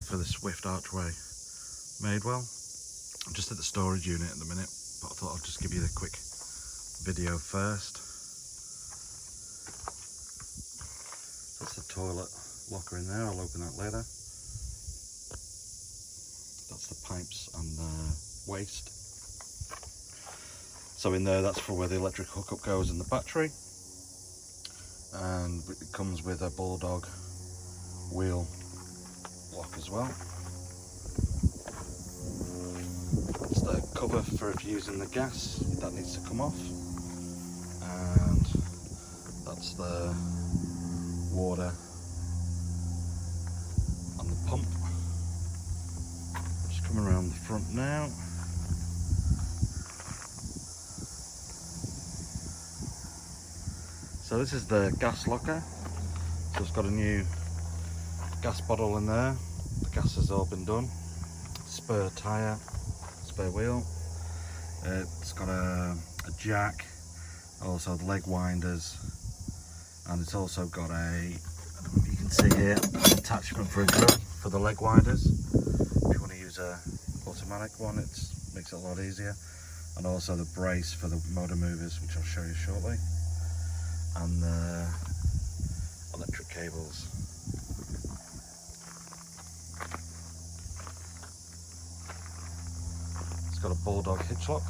for the Swift Archway Maidwell. I'm just at the storage unit at the minute, but I thought I'd just give you the quick video first. That's the toilet locker in there, I'll open that later. That's the pipes and the waste. So in there, that's for where the electric hookup goes and the battery. And it comes with a bulldog wheel lock as well. That's the cover for if you're using the gas, that needs to come off. And that's the water and the pump. Just coming around the front now. So this is the gas locker. So it's got a new gas bottle in there. The gas has all been done. Spare tyre, spare wheel. It's got a jack, also the leg winders, and it's also got a, I don't know if you can see here, an attachment for a drill for the leg winders. If you want to use a automatic one, it makes it a lot easier. And also the brace for the motor movers, which I'll show you shortly. And the electric cables. It's got a bulldog hitch lock.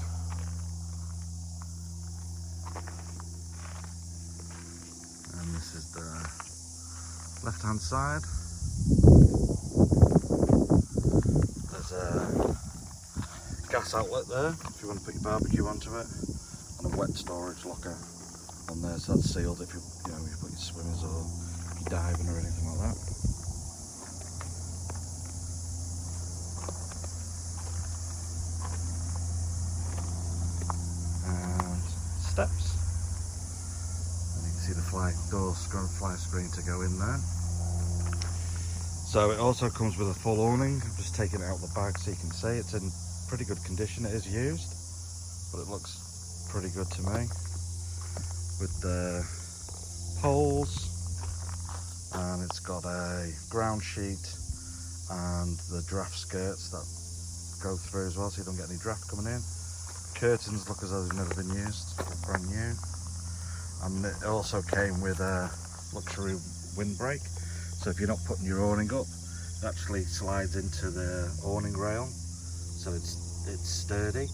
And this is the left hand side. There's a gas outlet there if you want to put your barbecue onto it, and a wet storage locker on there, so that's sealed if you put your swimmers or you're diving or anything like that. And steps, and you can see the fly screen to go in there. So it also comes with a full awning. I've just taken it out of the bag so you can see it's in pretty good condition. It is used, but it looks pretty good to me. With the poles, and it's got a ground sheet and the draft skirts that go through as well, so you don't get any draft coming in. Curtains look as though they've never been used, brand new. And it also came with a luxury windbreak, so if you're not putting your awning up, it actually slides into the awning rail, so it's sturdy.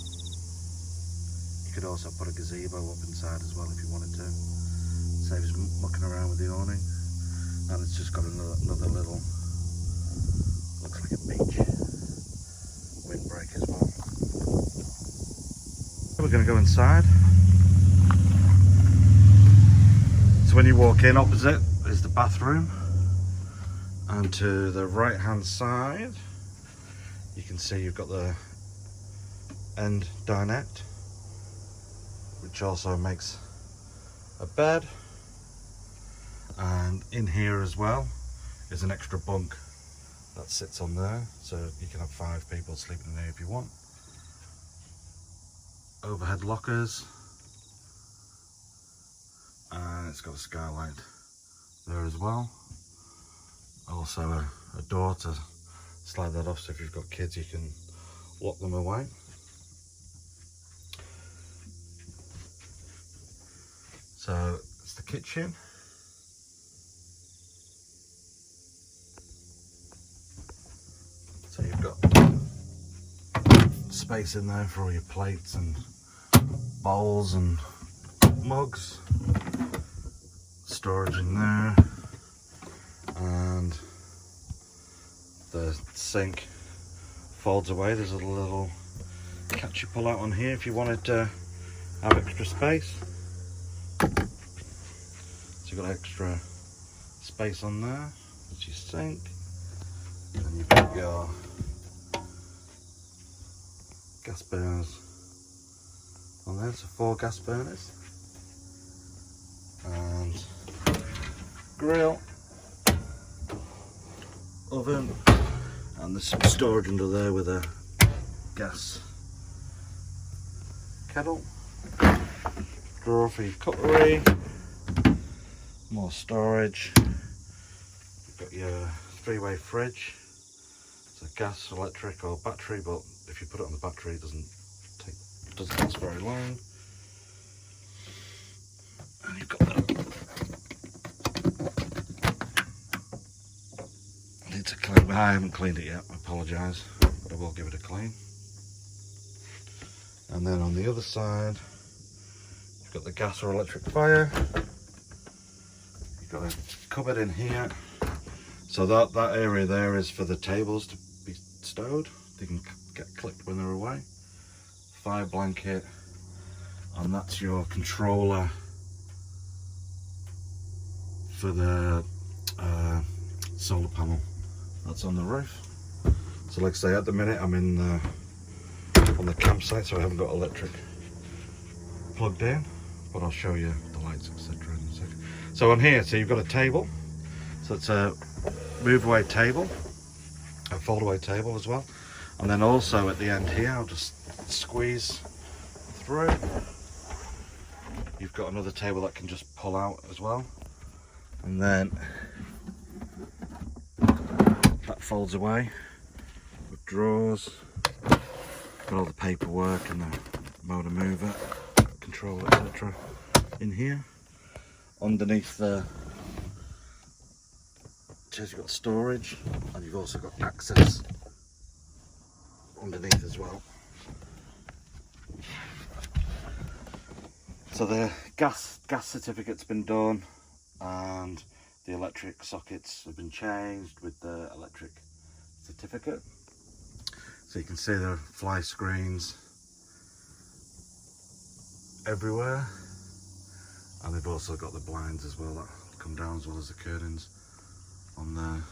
You could also put a gazebo up inside as well if you wanted to. Saves mucking around with the awning. And it's just got another little, looks like a beach windbreak as well. We're going to go inside. So when you walk in, opposite is the bathroom. And to the right hand side, you can see you've got the end dinette, which also makes a bed. And in here as well is an extra bunk that sits on there, so you can have 5 people sleeping in there if you want. Overhead lockers, and it's got a skylight there as well. Also a door to slide that off, so if you've got kids you can lock them away. So it's the kitchen. So you've got space in there for all your plates and bowls and mugs. Storage in there. And the sink folds away. There's a little catch you pull out on here if you wanted to have extra space. So you've got extra space on there. That's your sink. And you've got your gas burners on there. So 4 gas burners. And grill. Oven. And there's some storage under there with a gas kettle. Drawer for your cutlery. More storage. You've got your 3-way fridge a gas, electric or battery, but if you put it on the battery it doesn't last very long. And you've got the, I need to clean, I haven't cleaned it yet, I apologise, but I will give it a clean. And then on the other side you've got the gas or electric fire. You've got a cupboard in here. So that area there is for the tables to be stowed. They can get clipped when they're away. Fire blanket, and that's your controller for the solar panel. That's on the roof. So like I say, at the minute I'm in on the campsite, so I haven't got electric plugged in, but I'll show you the lights, etc. in a second. So on here, so you've got a table. So it's a move away table, a fold away table as well, and then also at the end here I'll just squeeze through. You've got another table that can just pull out as well, and then that folds away with drawers. Got all the paperwork and the motor mover, control, etc. in here. Underneath the chairs you've got storage, and you've also got access underneath as well. So the gas certificate's been done, and the electric sockets have been changed with the electric certificate. So you can see the fly screens everywhere, and they've also got the blinds as well that come down, as well as the curtains on there.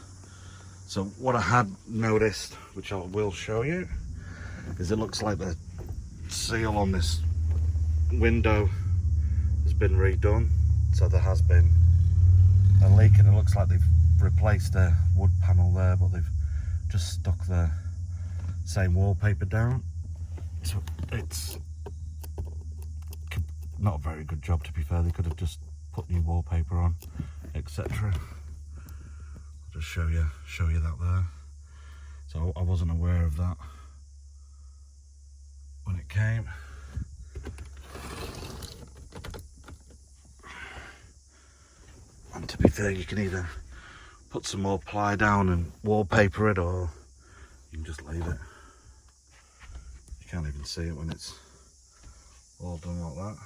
So what I had noticed, which I will show you, is it looks like the seal on this window has been redone. So there has been a leak, and it looks like they've replaced the wood panel there, but they've just stuck the same wallpaper down. So it's not a very good job, to be fair. They could have just put new wallpaper on, etc. I'll just show you that there. So I wasn't aware of that when it came. And to be fair, you can either put some more ply down and wallpaper it, or you can just leave it. You can't even see it when it's all done like that.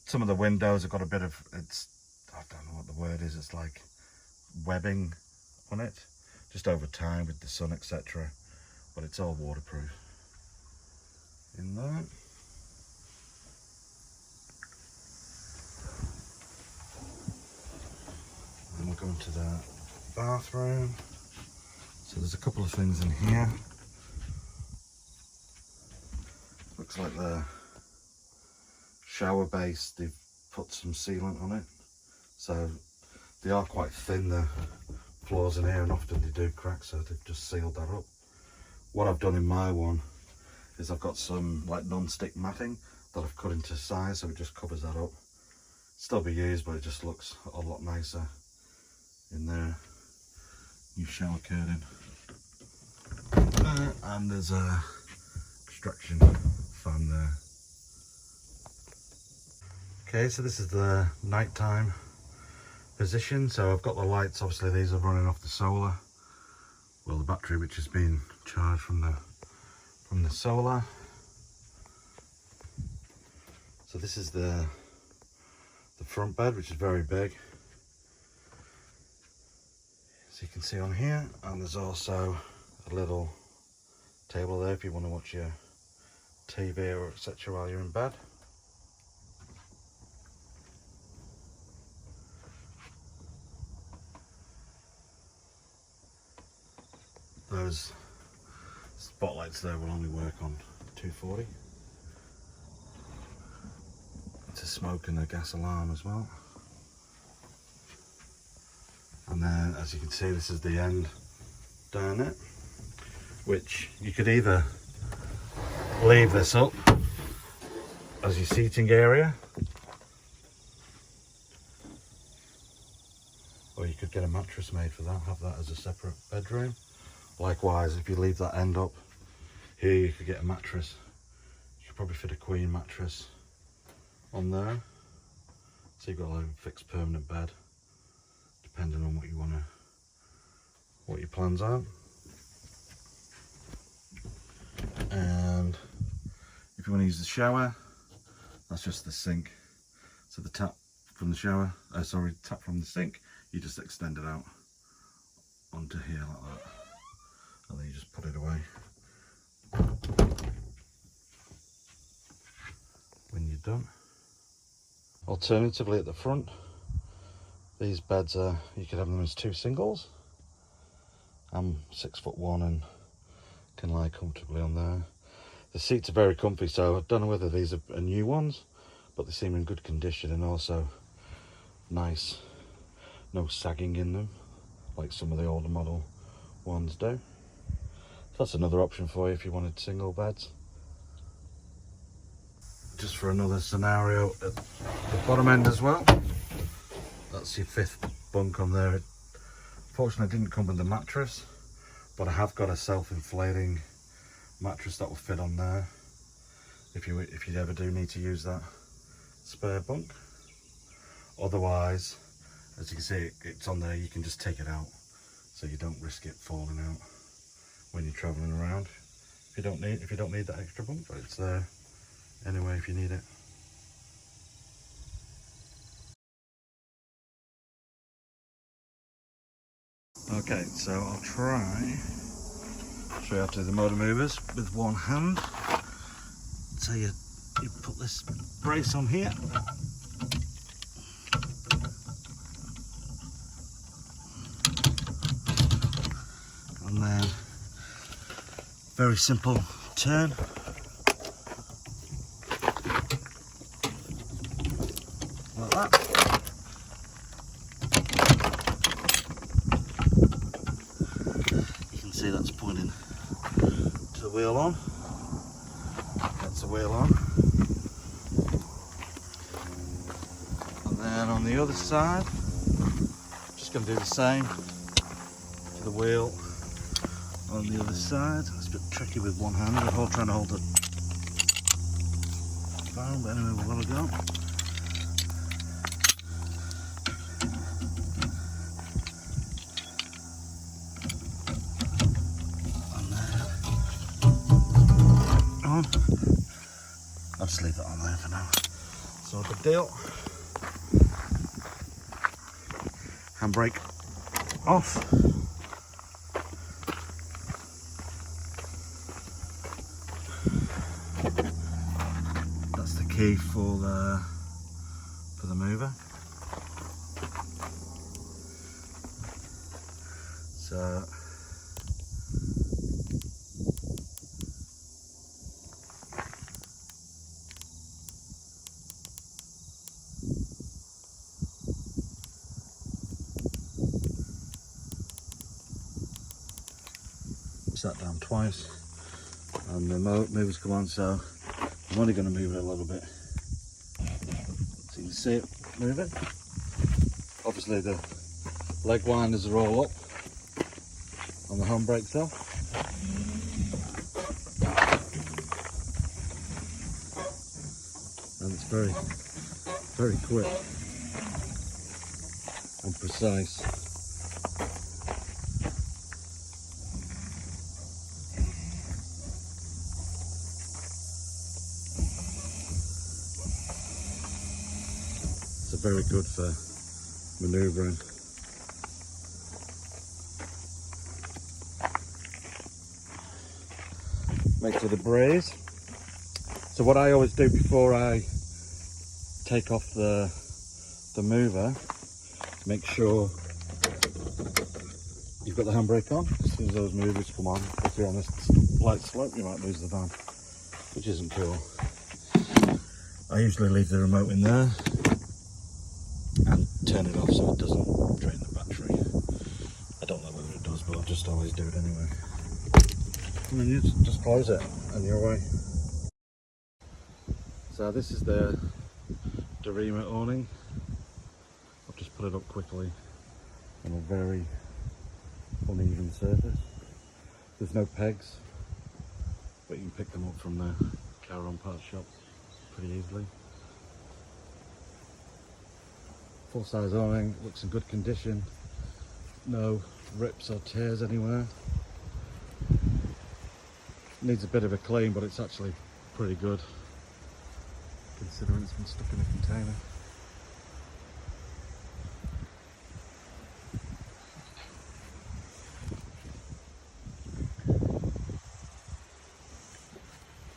Some of the windows have got a bit of, I don't know what the word is, it's like webbing on it, just over time with the sun, etc. But it's all waterproof in there. And we'll go into the bathroom. So there's a couple of things in here. Looks like the shower base, they've put some sealant on it. So they are quite thin, the floors in here, and often they do crack, so they've just sealed that up. What I've done in my one is I've got some like non-stick matting that I've cut into size, so it just covers that up. Still be used, but it just looks a lot nicer in there. New shower curtain. And there's a extraction fan there. Okay, so this is the nighttime position. So I've got the lights, obviously these are running off the solar. Well, the battery which has been charged from the solar. So this is the front bed, which is very big. So you can see on here, and there's also a little table there if you want to watch your TV or etc. while you're in bed. Those spotlights there will only work on 240. It's a smoke and a gas alarm as well. And then, as you can see, this is the end down it, which you could either leave this up as your seating area, or you could get a mattress made for that, have that as a separate bedroom, Likewise, if you leave that end up, here you could get a mattress. You could probably fit a queen mattress on there. So you've got like a fixed permanent bed, depending on what you want to, what your plans are. And if you want to use the shower, that's just the sink. So the tap from the shower, tap from the sink, you just extend it out onto here like that, and then you just put it away when you're done. Alternatively, at the front, these beds are, you could have them as 2 singles. I'm 6'1" and can lie comfortably on there. The seats are very comfy, so I don't know whether these are new ones, but they seem in good condition and also nice, no sagging in them like some of the older model ones do. So that's another option for you if you wanted single beds. Just for another scenario at the bottom end as well, that's your 5th bunk on there. It fortunately didn't come with the mattress, but I have got a self-inflating mattress that will fit on there if you ever do need to use that spare bunk. Otherwise, as you can see, it's on there, you can just take it out so you don't risk it falling out when you're traveling around. If you don't need that extra bunk, but it's there anyway if you need it. Okay, so I'll try show you how to do the motor movers with one hand. So you put this brace on here, and then very simple turn. Like that. You can see that's pointing to the wheel on. That's the wheel on. And then on the other side, just going to do the same to the wheel on the other side. It's a bit tricky with one hand. I'm trying to hold the phone, but anyway, we'll have a go. I'll just leave that on there for now. So good deal. Handbrake off. That's the key for the mover. So that down twice and the movers come on, so I'm only going to move it a little bit so you can see it moving. Obviously the leg winders are all up on the handbrake though. And it's very, very quick and precise. Very good for manoeuvring. Make for the braze. So what I always do before I take off the mover, make sure you've got the handbrake on. As soon as those movers come on, if you're on this light slope, you might lose the van, which isn't cool. I usually leave the remote in there and turn it off so it doesn't drain the battery. I don't know whether it does, but I just always do it anyway. And then you just close it and you're away. So this is the Dorema awning. I've just put it up quickly on a very uneven surface. There's no pegs, but you can pick them up from the caravan parts shop pretty easily. Full size awning, looks in good condition. No rips or tears anywhere. Needs a bit of a clean, but it's actually pretty good considering it's been stuck in a container.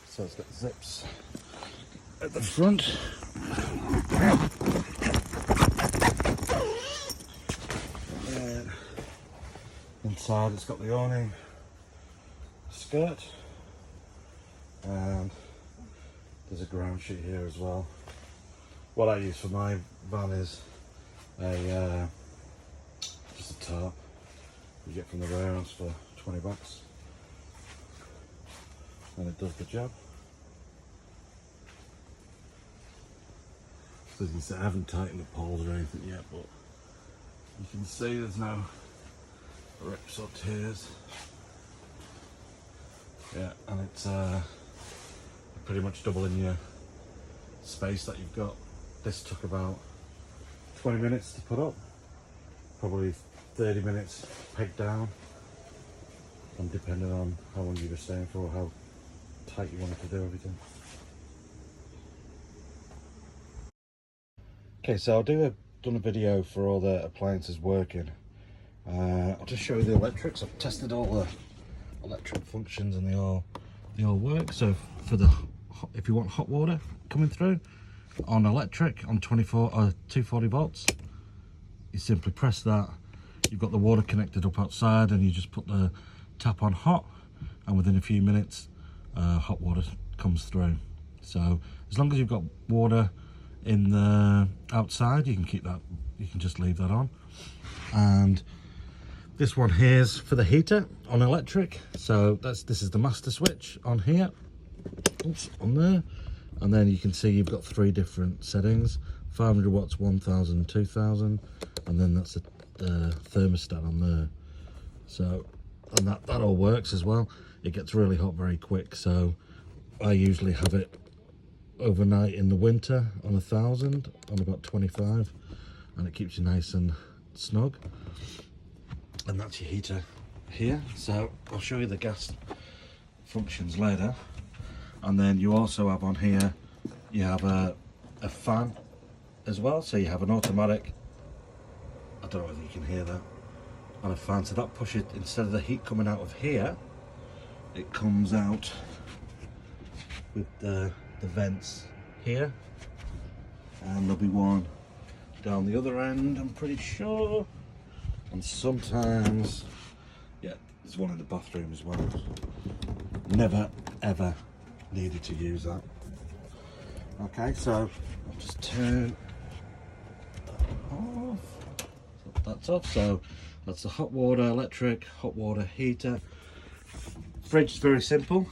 So it's got zips at the front. And inside it's got the awning, skirt, and there's a ground sheet here as well. What I use for my van is just a tarp you get from the warehouse for 20 bucks, and it does the job. So as you can see, I haven't tightened the poles or anything yet, but you can see there's no rips or tears. Yeah, and it's pretty much doubling your space that you've got. This took about 20 minutes to put up, probably 30 minutes pegged down, and depending on how long you were staying for, how tight you wanted to do everything. Okay, so done a video for all the appliances working. I'll just show you the electrics. I've tested all the electric functions and they all work. So if you want hot water coming through on electric on 240 volts, you simply press that. You've got the water connected up outside, and you just put the tap on hot, and within a few minutes hot water comes through. So as long as you've got water in the outside, you can keep that, you can just leave that on. And this one here is for the heater on electric. So this is the master switch on here. Oops, on there. And then you can see you've got 3 different settings: 500 watts, 1000, 2000, and then that's the thermostat on there. So, and that all works as well. It gets really hot very quick, so I usually have it overnight in the winter on 1000, on about 25, and it keeps you nice and snug. And that's your heater here. So I'll show you the gas functions later. And then you also have on here, you have a fan as well. So you have an automatic, I don't know whether you can hear that, and a fan. So that pushes, instead of the heat coming out of here, it comes out with the vents here, and there'll be one down the other end, I'm pretty sure. And sometimes, yeah, there's one in the bathroom as well. Never ever needed to use that. Okay, so I'll just turn that off. So that's off. So that's the hot water, electric, hot water heater. Fridge is very simple.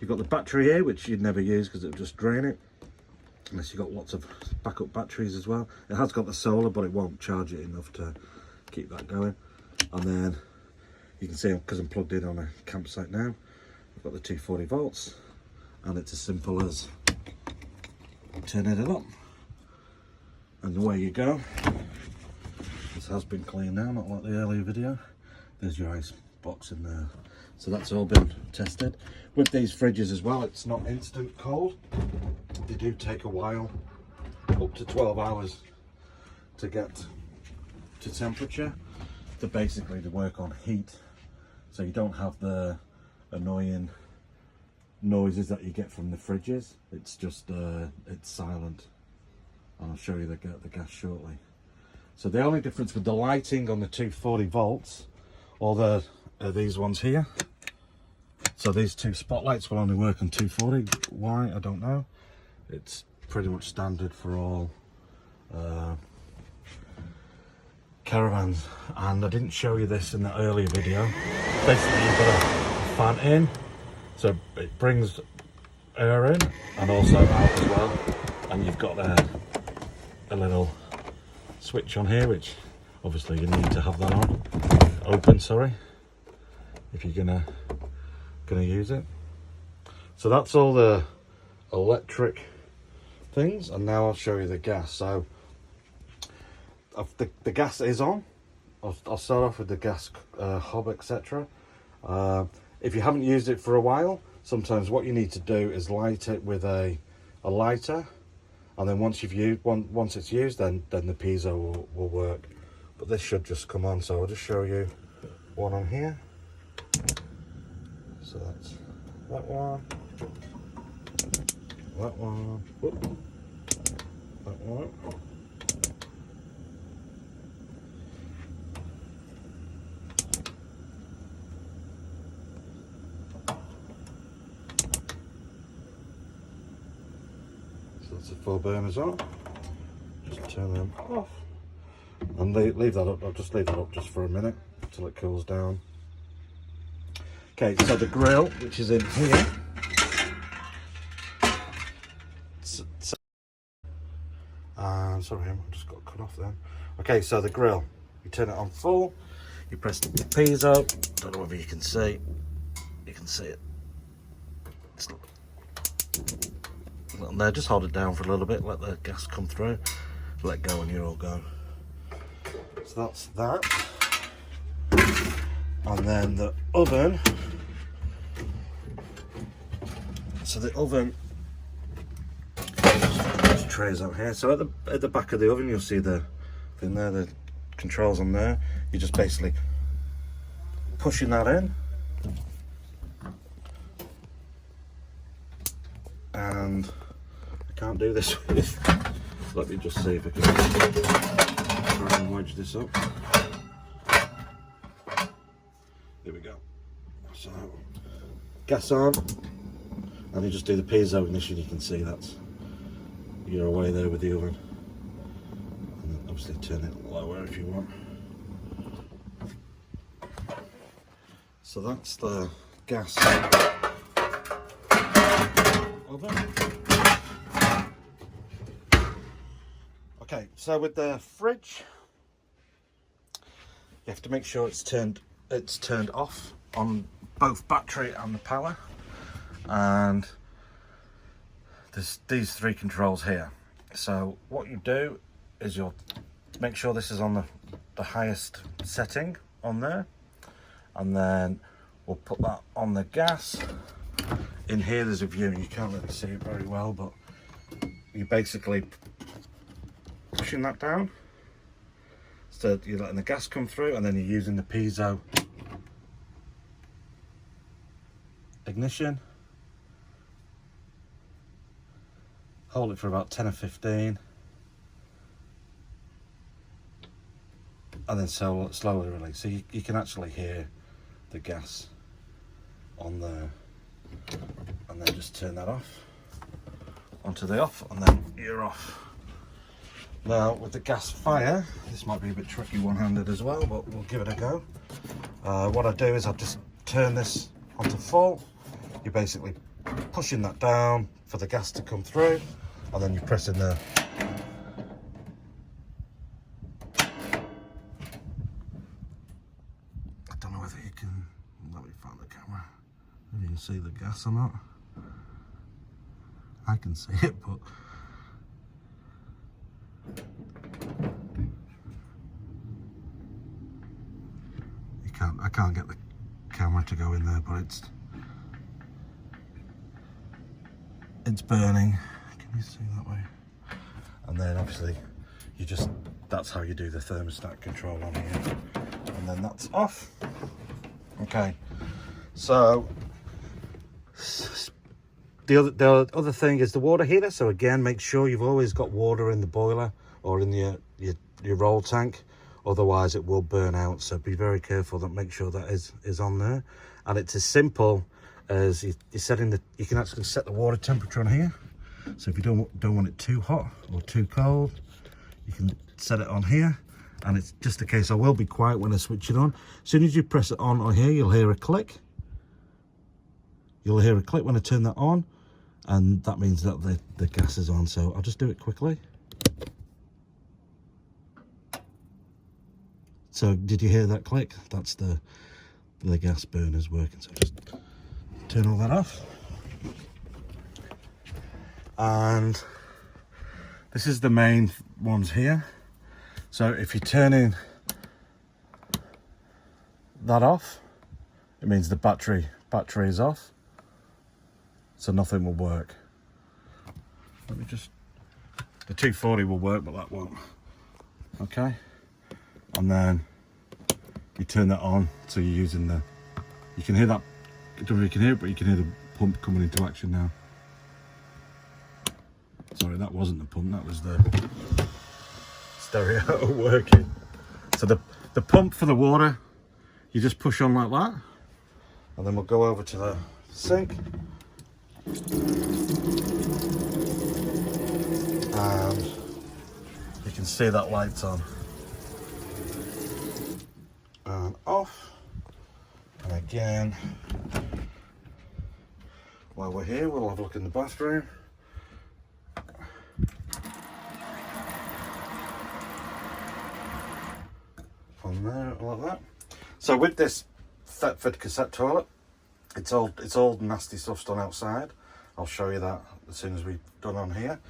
You've got the battery here, which you'd never use because it'll just drain it, unless you've got lots of backup batteries as well. It has got the solar, but it won't charge it enough to keep that going. And then you can see, because I'm plugged in on a campsite now, I've got the 240 volts, and it's as simple as turning it up, and away you go. This has been cleaned now, not like the earlier video. There's your ice box in there. So that's all been tested. With these fridges as well, it's not instant cold. They do take a while, up to 12 hours to get to temperature. They basically work on heat, so you don't have the annoying noises that you get from the fridges. It's just it's silent, and I'll show you the gas shortly. So the only difference with the lighting on the 240 volts, or these ones here. So these 2 spotlights will only work on 240. Why? I don't know. It's pretty much standard for all caravans. And I didn't show you this in the earlier video. Basically, you've got a fan in, so it brings air in and also out as well. And you've got a little switch on here, which obviously you need to have that on. Open, sorry. if you're gonna use it. So that's all the electric things, and now I'll show you the gas. So the gas is on. I'll start off with the gas hob, etc. If you haven't used it for a while, sometimes what you need to do is light it with a lighter, and then once it's used, then the piezo will work. But this should just come on, so I'll just show you one on here. So that's that one, whoop, that one. So that's the 4 burners on. Just turn them off and leave that up. I'll just leave that up just for a minute until it cools down. Okay, so the grill, which is in here. Sorry, I just got cut off then. Okay, so the grill, you turn it on full, you press the piezo. Don't know whether you can see. You can see it. It's there. Just hold it down for a little bit, let the gas come through, let go, and you're all go. So that's that. And then the oven. So the oven, there's trays out here. So at the back of the oven, you'll see the thing there, the controls on there. You're just basically pushing that in, and I can't do this with. Let me just see if I can try and wedge this up. There we go. So gas on, and you just do the piezo ignition. You can see you're away there with the oven, and then obviously turn it lower if you want. So that's the gas oven. Okay, so with the fridge, you have to make sure it's turned off on both battery and the power, and there's these 3 controls here. So what you do is you'll make sure this is on the highest setting on there, and then we'll put that on the gas. In here there's a view, and you can't really see it very well, but you basically pushing that down, so you're letting the gas come through, and then you're using the piezo ignition. Hold it for about 10 or 15, and then slowly release. So you can actually hear the gas on there, and then just turn that off onto the off, and then you're off. Now with the gas fire, this might be a bit tricky one-handed as well, but we'll give it a go. What I do is I just turn this onto full. You're basically pushing that down for the gas to come through, and then you're pressing the I don't know whether you can, let me find the camera, if you can see the gas or not. I can see it, but I can't get the camera to go in there, but it's burning. Can you see that way? And then obviously that's how you do the thermostat control on here, and then that's off. Okay, so the other thing is the water heater. So again, make sure you've always got water in the boiler or in your roll tank, otherwise it will burn out. So be very careful that make sure that is on there. And it's as simple as you can actually set the water temperature on here. So if you don't want it too hot or too cold, you can set it on here, and it's just a case. I will be quiet when I switch it on. As soon as you press it on here, you'll hear a click. You'll hear a click when I turn that on, and that means that the gas is on. So I'll just do it quickly. So did you hear that click? That's the the gas burner's working. So just turn all that off. And this is the main ones here. So if you're turning that off, it means the battery is off, so nothing will work. Let me just, the 240 will work, but that won't. Okay, and then you turn that on, so you're using the, you can hear that, I don't know if you can hear it, but you can hear the pump coming into action now. Sorry, that wasn't the pump, that was the stereo working. So the pump for the water, you just push on like that, and then we'll go over to the sink. And you can see that light's on and off. And again, while we're here, we'll have a look in the bathroom. On there, like that. So with this Thetford cassette toilet, it's all nasty stuff's done outside. I'll show you that as soon as we've done on here.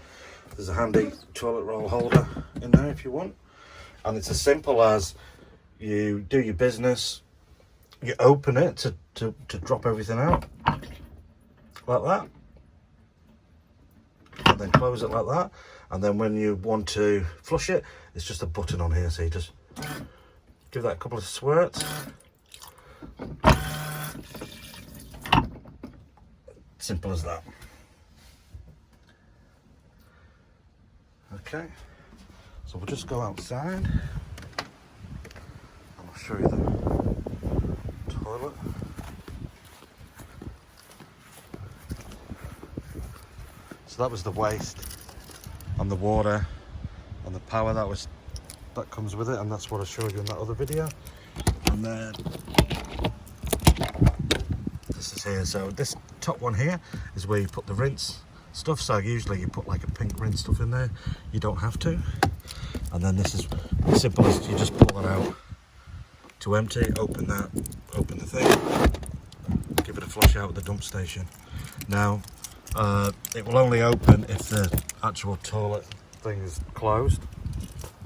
There's a handy toilet roll holder in there if you want. And it's as simple as you do your business, you open it to drop everything out, like that. And then close it like that. And then when you want to flush it, it's just a button on here, so you just give that a couple of squirts. Simple as that. Okay, so we'll just go outside and I'll show you the toilet. So that was the waste and the water and the power that comes with it, and that's what I showed you in that other video. And then this is here. So this top one here is where you put the rinse stuff. So usually you put like a pink rinse stuff in there. You don't have to. And then this is as simple as you just pull it out to empty. Open that. Open the thing. Give it a flush out at the dump station. Now it will only open if the actual toilet thing is closed.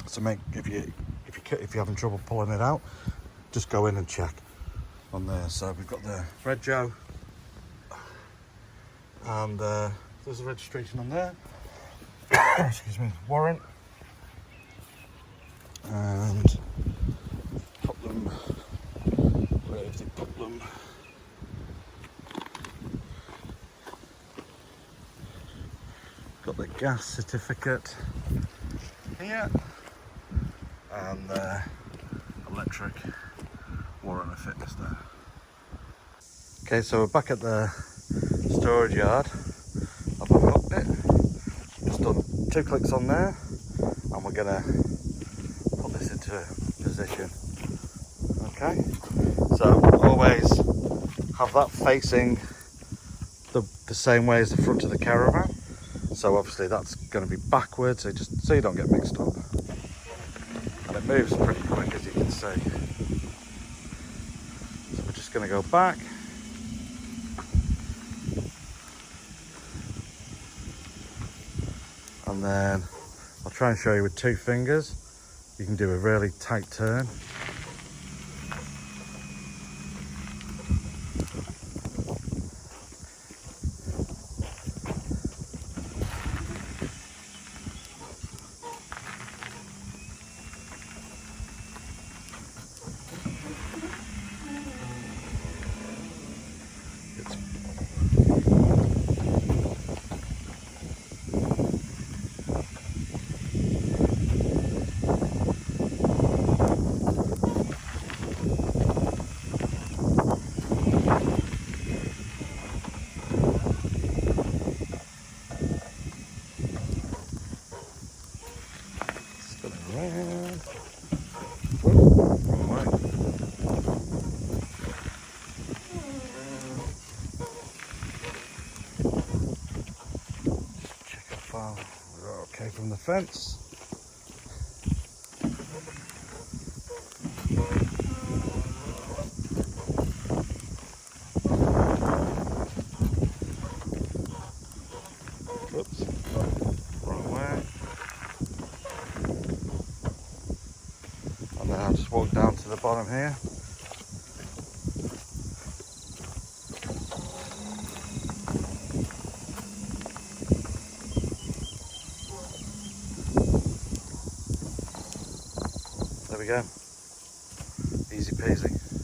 So if you're having trouble pulling it out, just go in and check on there. So we've got the Red Joe, and there's the registration on there. Excuse me, warrant, and put them where have they put them? Got the gas certificate here. And electric warrant of fitness there. Okay, so we're back at the storage yard. I've unhooked it. Just done 2 clicks on there, and we're gonna put this into position. Okay, so always have that facing the same way as the front of the caravan. So obviously that's going to be backwards, so you don't get mixed up. And it moves pretty quick, as you can see. So we're just going to go back. And then I'll try and show you with 2 fingers. You can do a really tight turn. We're okay from the fence. bottom here. There we go. Easy peasy.